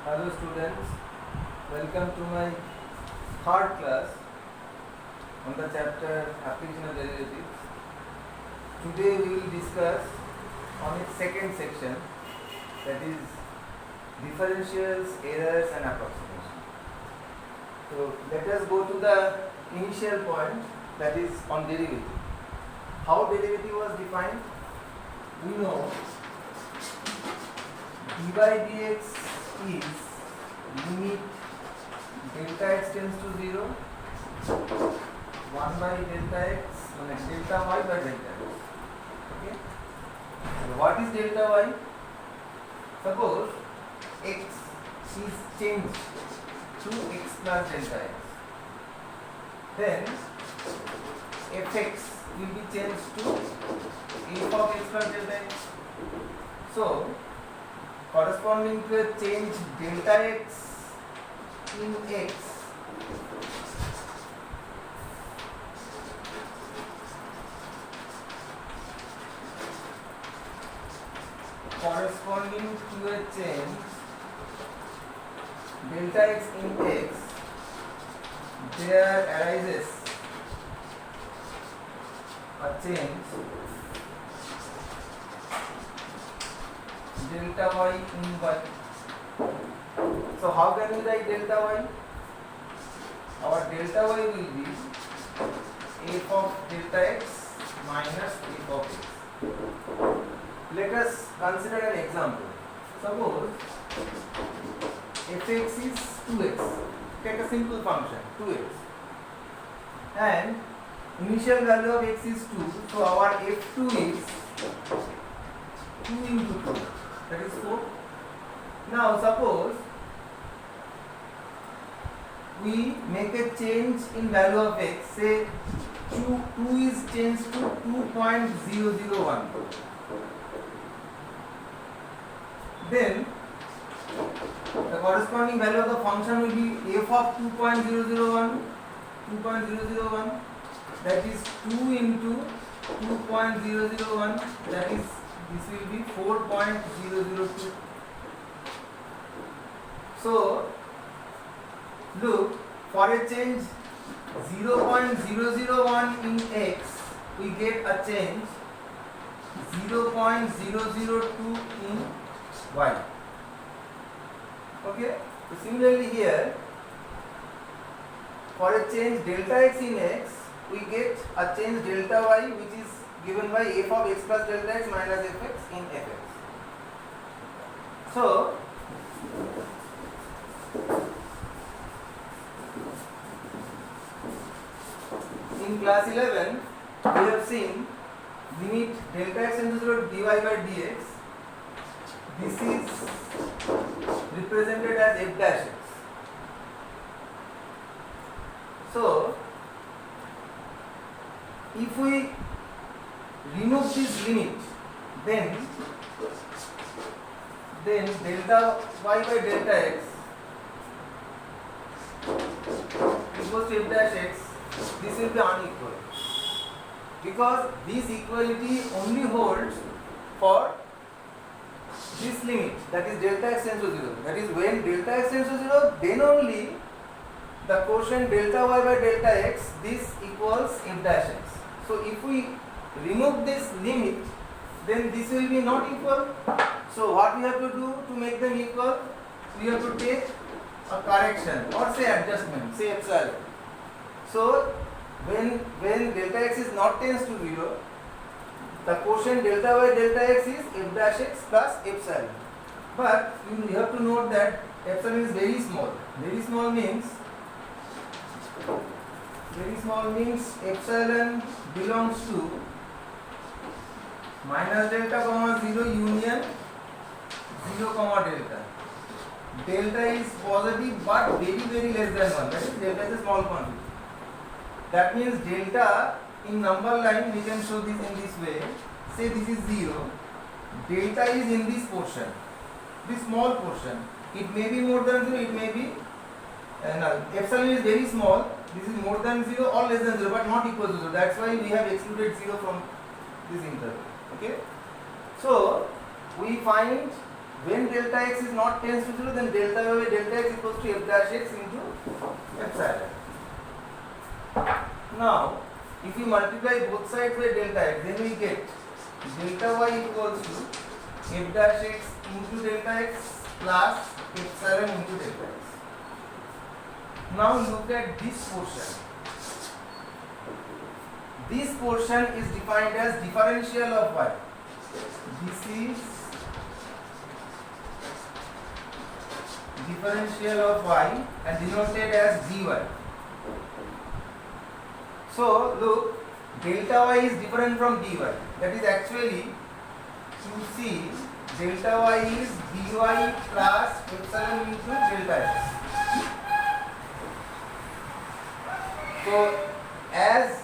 Hello students, welcome to my third class on the chapter Application of Derivatives. Today we will discuss on its second section, that is differentials, errors and approximation. So let us go to the initial point, that is on derivative. How derivative was defined? We know d by dx is limit delta x tends to 0, 1 by delta x, delta y by delta x. Okay? So what is delta y? Suppose x is changed to x plus delta x. Then fx will be changed to f of x plus delta x. So corresponding to a change delta x in x, corresponding to a change delta x in x, there arises a change delta y in y. So how can we write delta y? Our delta y will be f of delta x minus f of x. Let us consider an example. Suppose fx is 2x. Take a simple function 2x, and initial value of x is 2. So our f2 is 2 into 2. That is 4. Now suppose we make a change in value of x, say 2 is changed to 2.001. Then the corresponding value of the function will be f of 2.001, that is 2 into 2.001, that is this will be 4.002. So look, for a change 0.001 in x, we get a change 0.002 in y. Okay? So similarly here, for a change delta x in x, we get a change delta y, which is given by f of x plus delta x minus fx in fx. So in class 11 we have seen limit delta x tends to 0 dy by dx. This is represented as f dash x. So if we remove this limit, then delta y by delta x equals to f dash x. This will be unequal, because this equality only holds for this limit, that is delta x tends to 0. That is when delta x tends to 0, then only the quotient delta y by delta x, this equals f dash x. So if we remove this limit, then this will be not equal. So what we have to do to make them equal? We have to take a correction or say adjustment, say epsilon. So when delta x is not tends to 0, the quotient delta y delta x is f dash x plus epsilon. But you have to note that epsilon is very small. Very small means epsilon belongs to minus delta comma 0 union 0 comma delta. Delta is positive but very less than 1. That is, delta is a small quantity. That means delta in number line, we can show this in this way. Say this is 0. Delta is in this portion, this small portion. It may be more than 0, it may be null. Epsilon is very small. This is more than 0 or less than 0, but not equal to 0. That's why we have excluded 0 from this interval. Okay. So we find When delta x is not tends to 0, then delta y by delta x equals to f dash x into epsilon. Now, if you multiply both sides by delta x, then we get delta y equals to f dash x into delta x plus epsilon into delta x. Now look at this portion. This portion is defined as differential of y. This is differential of y and denoted as dy. So look, delta y is different from dy. That is actually, you see, delta y is dy plus epsilon into delta x. So as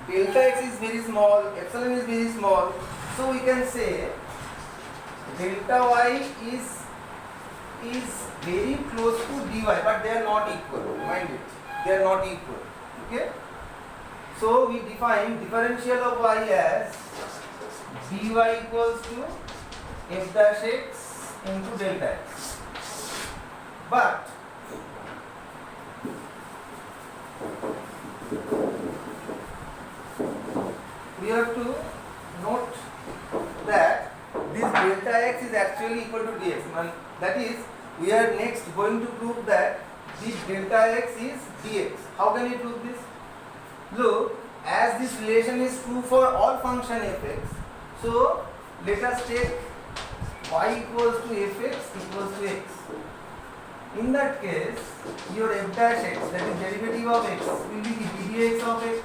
delta x is very small, epsilon is very small, so we can say delta y is very close to dy, but they are not equal. Mind it, they are not equal. Okay. So we define differential of y as dy equals to f dash x into delta x. But we have to note that this delta x is actually equal to dx. That is, we are next going to prove that this delta x is dx. How can we prove this? Look, as this relation is true for all function fx, so let us take y equals to fx equals to x. In that case, your f dash x, that is derivative of x, will be the dx of x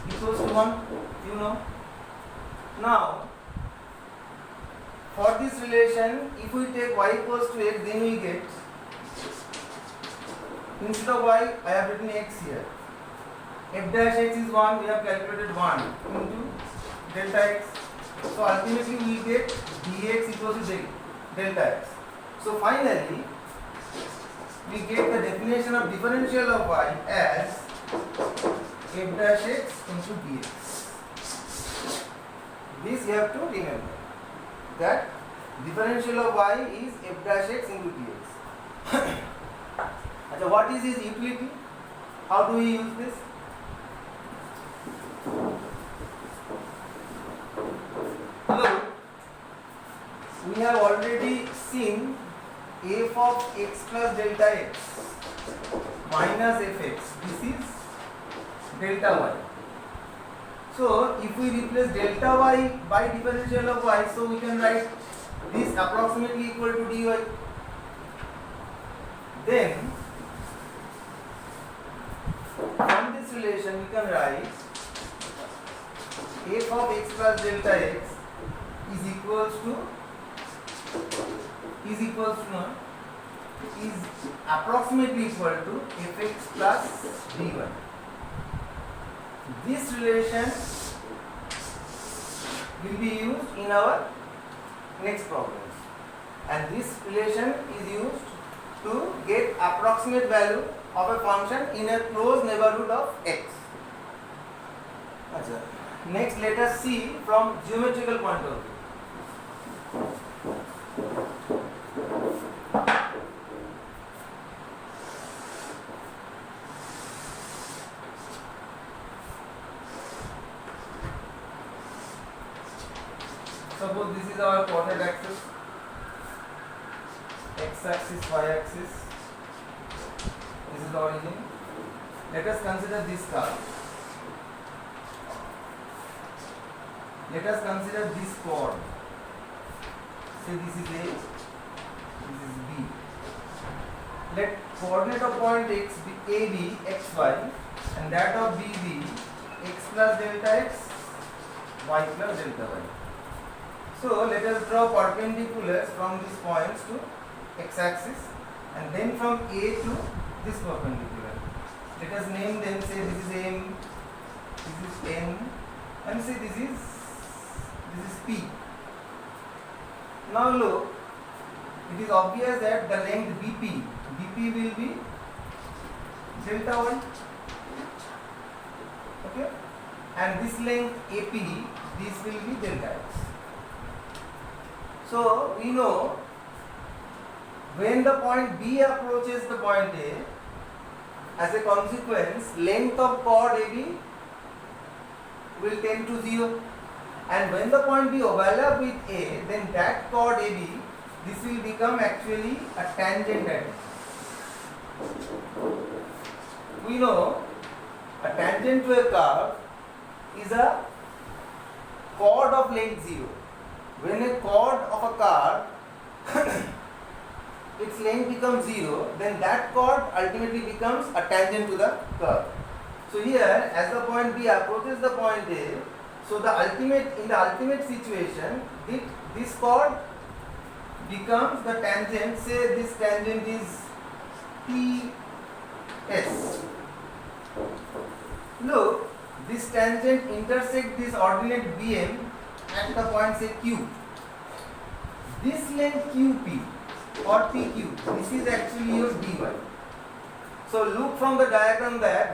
equals to 1, you know. Now, for this relation, if we take y equals to x, then we get, instead of y, I have written x here. F dash x is 1, we have calculated 1 into delta x. So ultimately we will get dx equals to delta x. So finally, we get the definition of differential of y as f dash x into dx. This you have to remember, that differential of y is f dash x into dx. So what is its utility? How do we use this? Look, we have already seen f of x plus delta x minus fx. This is delta y. So if we replace delta y by differential of y, so we can write this approximately equal to dy. Then from this relation we can write f of x plus delta x is approximately equal to fx plus dy. This relation will be used in our next problems, and this relation is used to get approximate value of a function in a close neighborhood of x. Next, let us see from geometrical point of view. Suppose this is our coordinate axis, x axis, y axis. This is the origin. Let us consider this curve. Let us consider this chord. Say this is A, this is B. Let coordinate of point x be A be xy, and that of B be x plus delta x, y plus delta y. So let us draw perpendiculars from these points to x-axis, and then from A to this perpendicular. Let us name them. Say this is M, this is N, and say this is P. Now look, it is obvious that the length BP will be delta y. Okay, and this length AP, this will be delta x. So we know when the point B approaches the point A, as a consequence, length of chord AB will tend to 0. And when the point B overlap with A, then that chord AB, this will become actually a tangent at it. We know a tangent to a curve is a chord of length 0. When a chord of a curve its length becomes 0, then that chord ultimately becomes a tangent to the curve. So here, as the point B approaches the point A, so in the ultimate situation, this chord becomes the tangent. Say this tangent is TS. Look, this tangent intersects this ordinate BM at the point say Q. This length QP or PQ, this is actually your dy. So look from the diagram that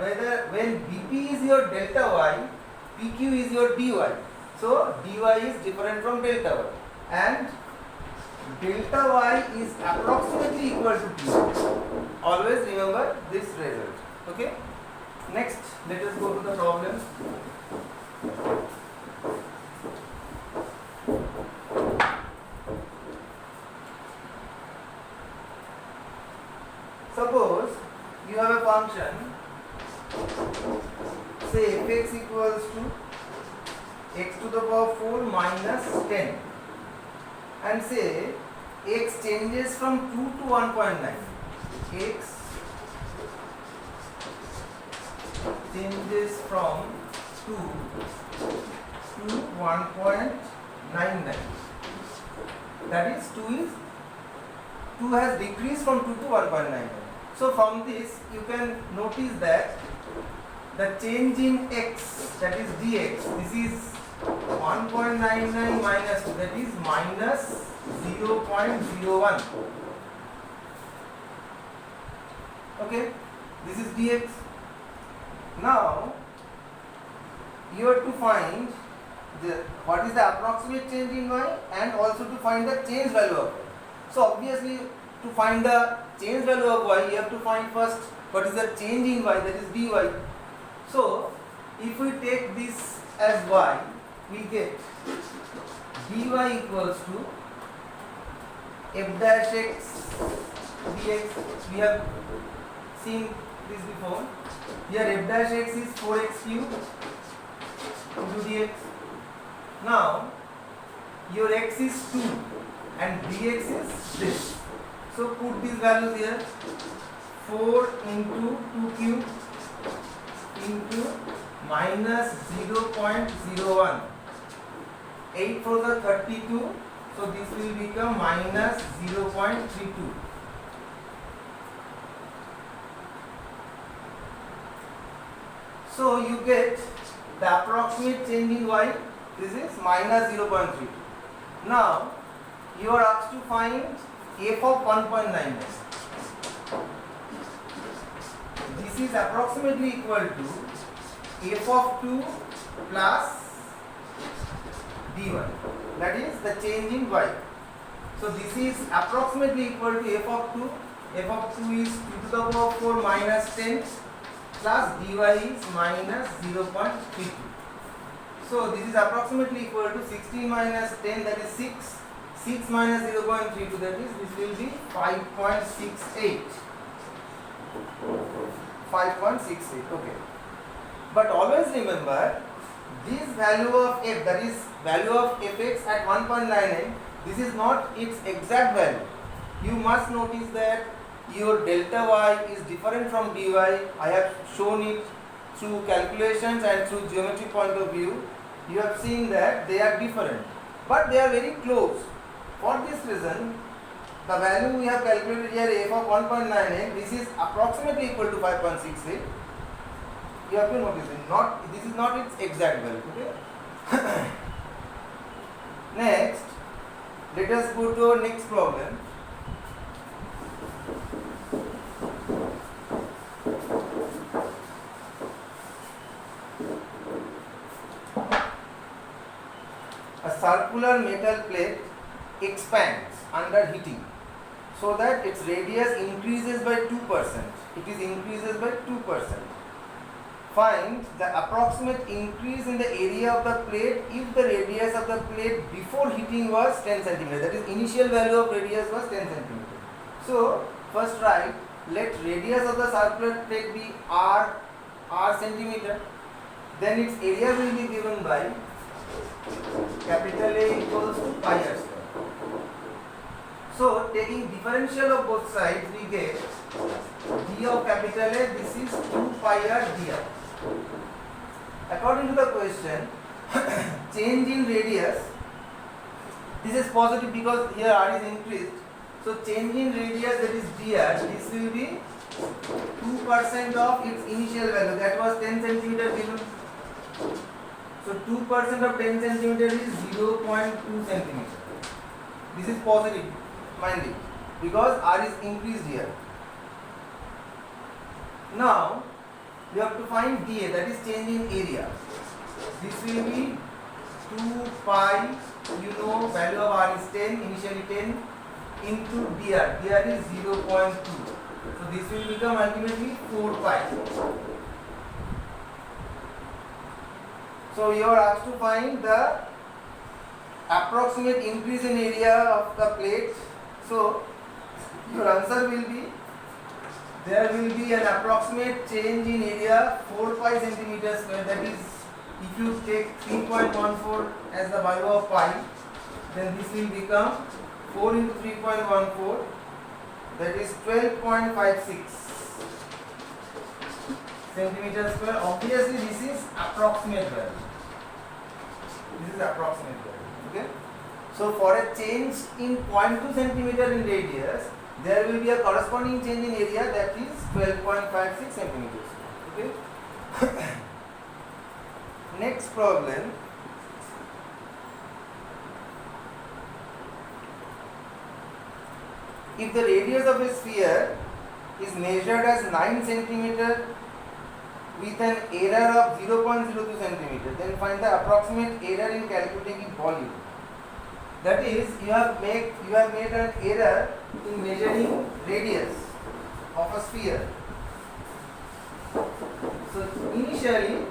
when BP is your delta y, PQ is your dy. So dy is different from delta y, and delta y is approximately equal to P. Always remember this result. Okay. Next, let us go to the problem. Suppose you have a function, say fx equals to x to the power 4 minus 10, and say x changes from 2 to 1.9. X changes from 2 to 1.99. That is 2 has decreased from 2 to 1.99. So from this you can notice that the change in x, that is dx, this is 1.99 minus 2, that is minus 0.01. Okay, this is dx. Now you have to find what is the approximate change in y and also to find the change value of y. So obviously to find the change value of y, you have to find first what is the change in y, that is dy. So if we take this as y, we get dy equals to f dash x dx. We have seen this before. Here f dash x is 4x cubed into dx. Now your x is 2 and dx is this. So put these values here. 4 into 2 cube into minus 0.01. 8 for the 32. So this will become minus 0.32. So you get the approximate change in y. This is minus 0.32. Now you are asked to find f of 1.99. This is approximately equal to f of 2 plus dy. That is the change in y. So this is approximately equal to f of 2. F of 2 is 2 to the power 4 minus 10 plus dy is minus 0.32. So this is approximately equal to 16 minus 10, that is 6. 6 minus 0.32, that is this will be 5.68. 5.68. Okay. But always remember this value of f, that is value of fx at 1.99, this is not its exact value. You must notice that your delta y is different from dy. I have shown it through calculations and through geometry point of view. You have seen that they are different, but they are very close. For this reason, the value we have calculated here, f of 1.98, this is approximately equal to 5.68. You have to notice it. This is not its exact value. Okay. Next, let us go to our next problem. A circular metal plate expands under heating, so that its radius increases by 2%. It is increases by 2%. Find the approximate increase in the area of the plate if the radius of the plate before heating was 10 cm. That is, initial value of radius was 10 cm. So first write, let radius of the circular plate be r centimeter. Then its area will be given by capital A equals to pi r square. So taking differential of both sides, we get d of capital A, this is 2 pi r dr. According to the question, change in radius, this is positive because here r is increased. So change in radius, that is dr, this will be 2% of its initial value, that was 10 centimeter given. So 2% of 10 centimeter is 0.2 centimeter. This is positive, mind it, because r is increased here. Now we have to find dA, that is change in area. This will be 2 pi, you know value of r is 10, initially 10, into dr. Dr is 0.2. So this will become ultimately 4 pi. So you are asked to find the approximate increase in area of the plate. So your answer will be, there will be an approximate change in area 4 pi centimeter square. That is, if you take 3.14 as the value of pi, then this will become 4 into 3.14, that is 12.56 centimeter square. Obviously this is approximate value. This is approximate value. Okay. So for a change in 0.2 centimeter in radius, there will be a corresponding change in area, that is 12.56 centimeters. Okay. Next problem. If the radius of a sphere is measured as 9 centimeter with an error of 0.02 centimeter, then find the approximate error in calculating volume. That is, you have made an error in measuring radius of a sphere. So initially,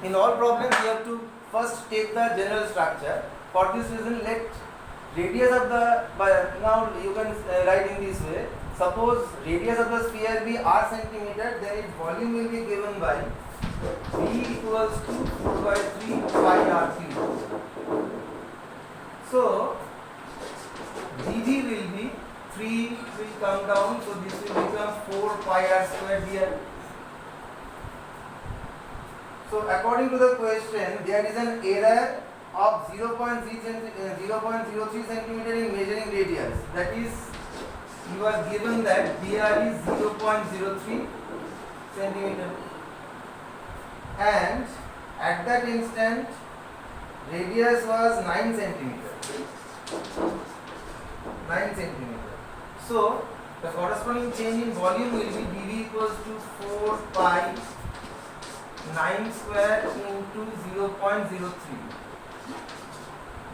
in all problems, you have to first take the general structure. For this reason, let radius of the, now you can write in this way. Suppose radius of the sphere be r centimeter, then its volume will be given by V equals to 4 by 3 pi r cube. So dg will be 3 will come down, so this will become 4 pi r square here. So according to the question, there is an error of 0.03 centimeter in measuring radius. That is, you are given that dr is 0.03 centimeter, and at that instant radius was 9 centimeter. 9 centimeter. So the corresponding change in volume will be dV equals to 4 pi 9 square into 0.03.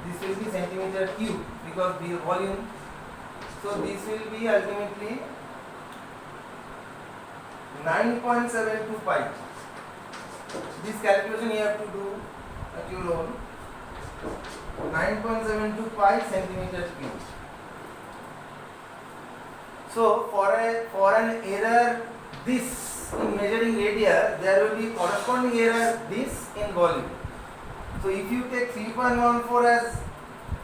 This will be centimeter cube because the volume. So this will be ultimately 9.72 pi. This calculation you have to do at your own. 9.72 pi centimeter cube. So for an error this in measuring radius, there will be corresponding error this in volume. So if you take 3.14 as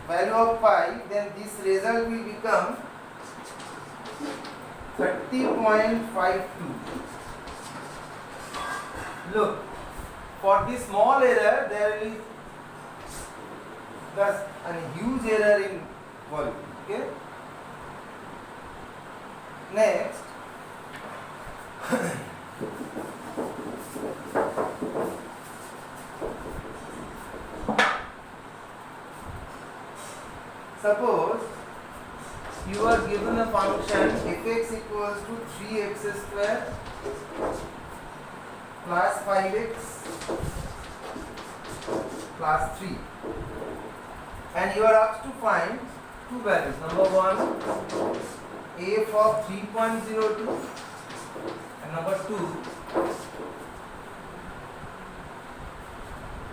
value of pi, then this result will become 30.52. Look, for this small error, there is thus a huge error in volume. Okay. Next, suppose you are given a function fx equals to 3x square plus 5x plus 3, and you are asked to find two values. Number one, f of 3.02 and number two,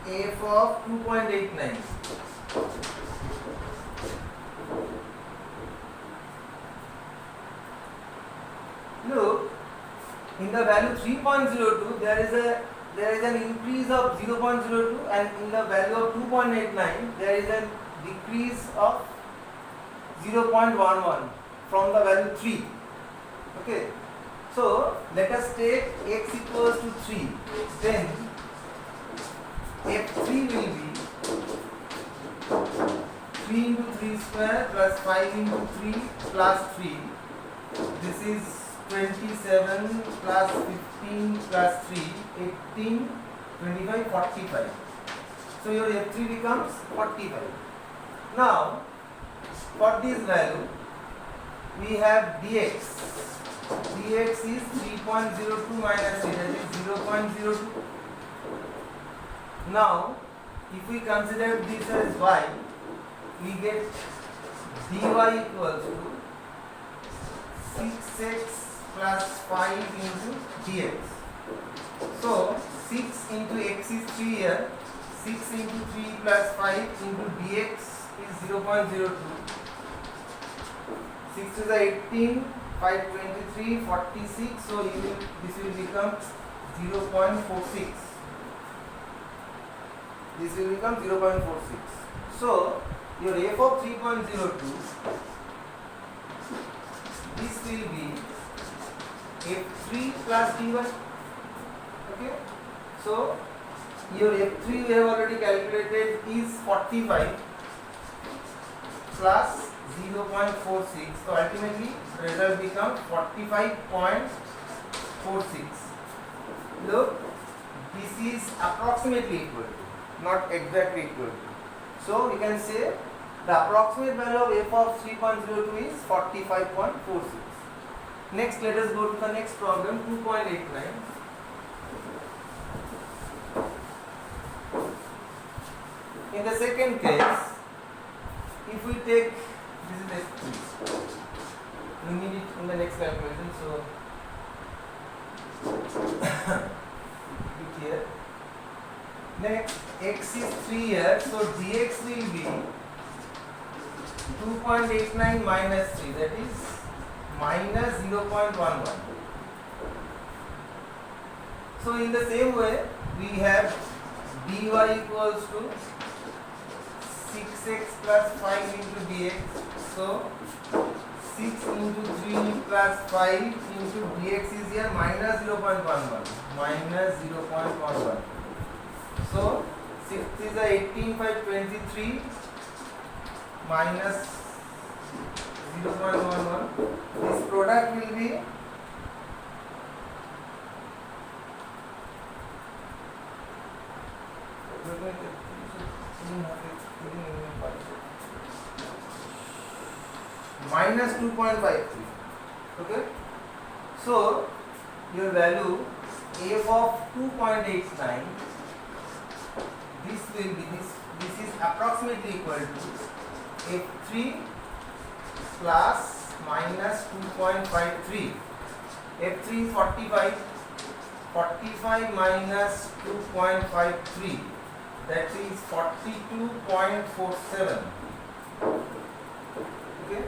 f of 2.89. Look, in the value 3.02 there is an increase of 0.02, and in the value of 2.89 there is a decrease of 0.11 from the value 3. Okay, so let us take x equals to 3, then f3 will be 3 into 3 square plus 5 into 3 plus 3. This is 27 plus 15 plus 3, 18, 25, 45. So your f3 becomes 45. Now, for this value, we have dx. dx is 3.02 minus 3, that is 0.02. Now, if we consider this as y, we get dy equals to 6x plus 5 into dx. So 6 into x is 3 here, 6 into 3 plus 5 into dx is 0.02. 6 to the 18, 5, 23, 46, so this will become 0.46. This will become 0.46. So your f of 3.02, this will be f3 plus dy. Okay, so your f3 we have already calculated is 45 plus 0.46, so ultimately result becomes 45.46. Look, this is approximately equal to, not exactly equal to. So we can say the approximate value of f of 3.02 is 45.46. Next, let us go to the next problem, 2.89. In the second case, if we take, this is x3, we need it in the next calculation, so it here. Next, x is 3 here, so dx will be 2.89 minus 3, that is minus 0.11. So in the same way, we have dy equals to 6x plus 5 into dx. So 6 into 3 plus 5 into dx is here minus 0.11. Minus 0.11. So 6 is a 18 by 23 minus 0.11. This product will be minus 2.53. Okay, so your value f of 2.89, this will be this is approximately equal to f3 plus minus 2.53. f3 is 45. 45 minus 2.53, that is 42.47. Okay.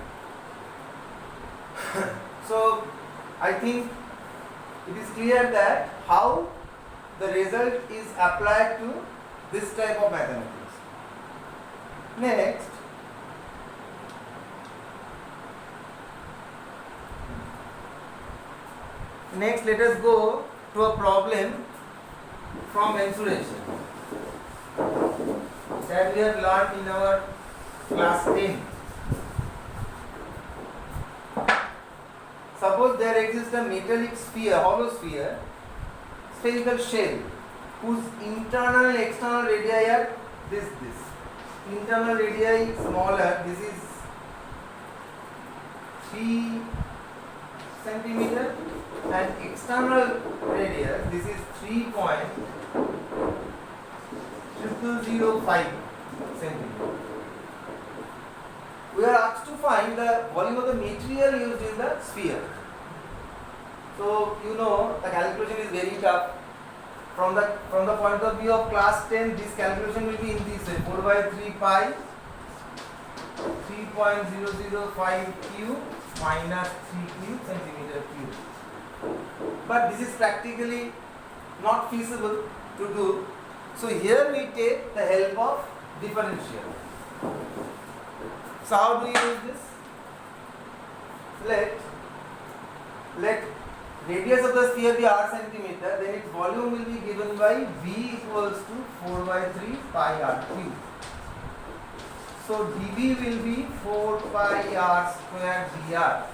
So I think it is clear that how the result is applied to this type of mathematics. Next let us go to a problem from mensuration that we have learned in our class 10. Suppose there exists a metallic sphere, hollow sphere, spherical shell, whose internal and external radii are this. Internal radii is smaller, this is 3 centimeter, and external radius, this is 3.0005 centimeter. we are asked to find the volume of the material used in the sphere. So you know the calculation is very tough. From the point of view of class 10, this calculation will be in this way: 4 by 3 pi 3.005 cube minus 3 cube centimeter cube. But this is practically not feasible to do. So here we take the help of differential. So how do you use this? Let radius of the sphere be r centimeter, then its volume will be given by V equals to 4 by 3 pi r cube. So dV will be 4 pi r square dr.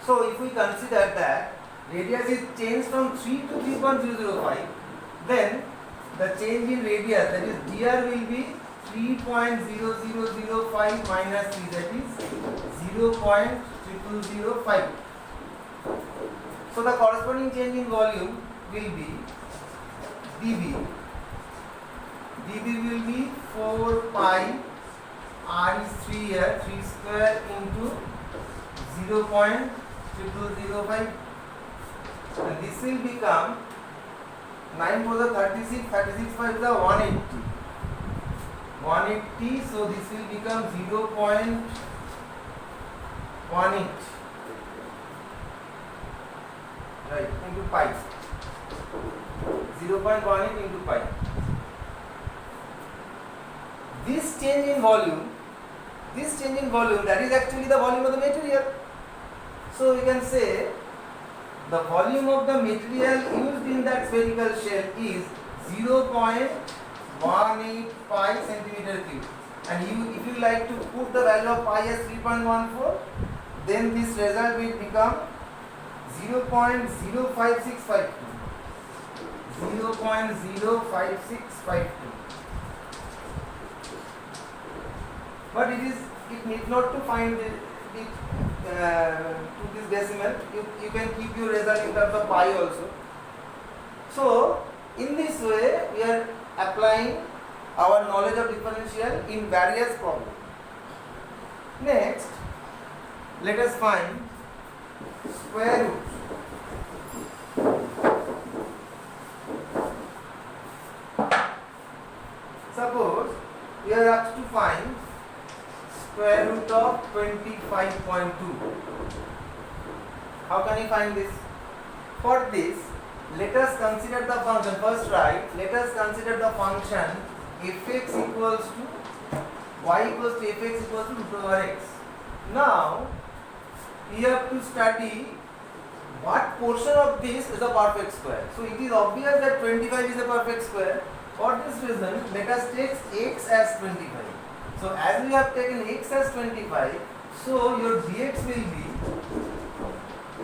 So if we consider that radius is changed from 3 to 3.005, then the change in radius, that is dr, will be 3.0005 minus 3, that is 0.0005. So the corresponding change in volume will be dV. dV will be 4 pi, r is 3 here, 3 square into 0.0005, and this will become 9 for the 36, 36 5 the 180. 180, so this will become 0.18, right, into pi. 0.18 into pi. This change in volume, that is actually the volume of the material. So we can say the volume of the material used in that spherical shell is 0.18 pi centimeter cube. And if you like to put the value of pi as 3.14, then this result will become 0.05652. 0.05652. But it needs not to find it to this decimal. You can keep your result in terms of pi also. So in this way we are applying our knowledge of differential in various problems. Next, let us find square root. Suppose we are asked to find square root of 25.2. How can you find this? For this, let us consider the function. First, let us consider the function fx equals to y equals to fx equals to root over x. Now, you have to study what portion of this is a perfect square. So it is obvious that 25 is a perfect square. For this reason, let us take x as 25. So as we have taken x as 25, so your dx will be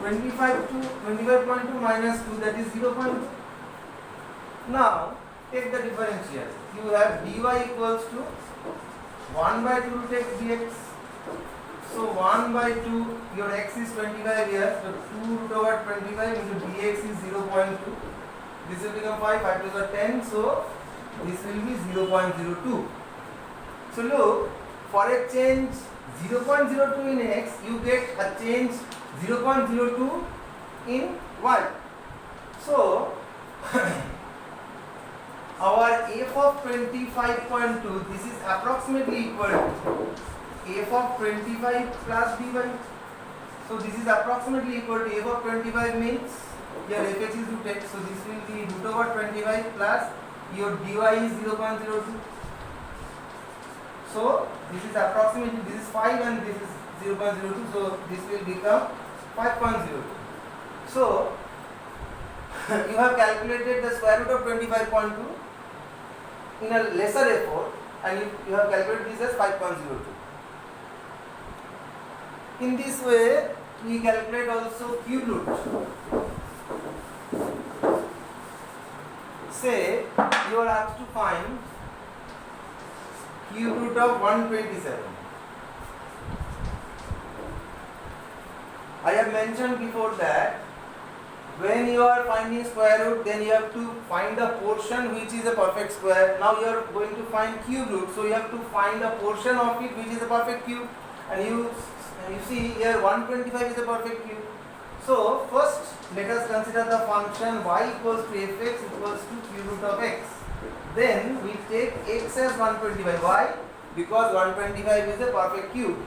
25.2 minus 2, that is 0.2. Now take the differential. You have dy equals to 1 by 2 root x dx. So 1 by 2, your x is 25 here, so 2 root over 25 into dx is 0.2. This will become 5, 5 to the 10, so this will be 0.02. So look, for a change 0.02 in x, you get a change 0.02 in y. So our f of 25.2, this is approximately equal to f of 25 plus dy. So this is approximately equal to f of 25 means here fx is root x, so this will be root over 25 plus your dy is 0.02. So this is approximately, this is 5 and this is 0.02, so this will become 5.02. So you have calculated the square root of 25.2 in a lesser effort, and you have calculated this as 5.02. In this way, we calculate also cube root. Say you are asked to find cube root of 127. I have mentioned before that when you are finding square root, then you have to find the portion which is a perfect square. Now you are going to find cube root, so you have to find a portion of it which is a perfect cube. And you see here 125 is a perfect cube. So first let us consider the function y equals to fx equals to cube root of x. Then we take x as 125. Why? Because 125 is a perfect cube.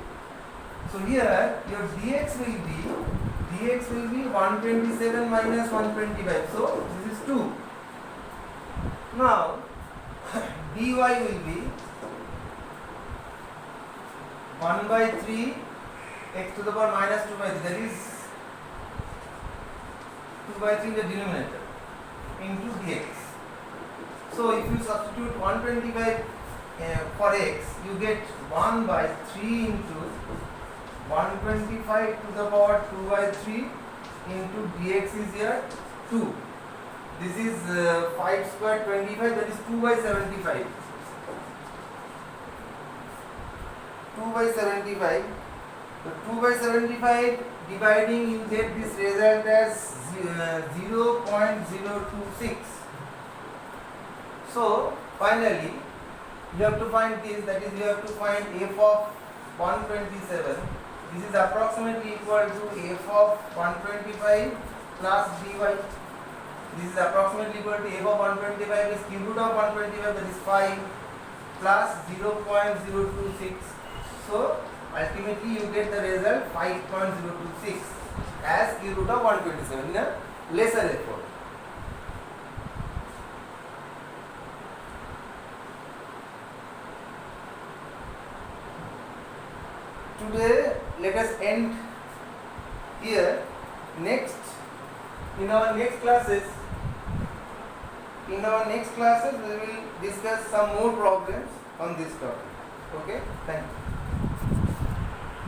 So here your dx will be 127 minus 125. So this is 2. Now dy will be 1 by 3 x to the power minus 2 by 3, that is 2 by 3 in the denominator into dx. So if you substitute 125 for x, you get 1 by 3 into 125 to the power 2 by 3 into dx is here 2. This is 5 square 25, that is 2 by 75. 2 by 75. The 2 by 75 dividing, you get this result as 0.026. So finally you have to find this, that is you have to find f of 127. This is approximately equal to f of 125 plus dy. This is approximately equal to f of 125 is cube root of 125, that is 5 plus 0.026. So ultimately you get the result 5.026 as cube root of 127 in a lesser effort. Today let us end here. Next, in our next classes we will discuss some more problems on this topic. Okay, thank you.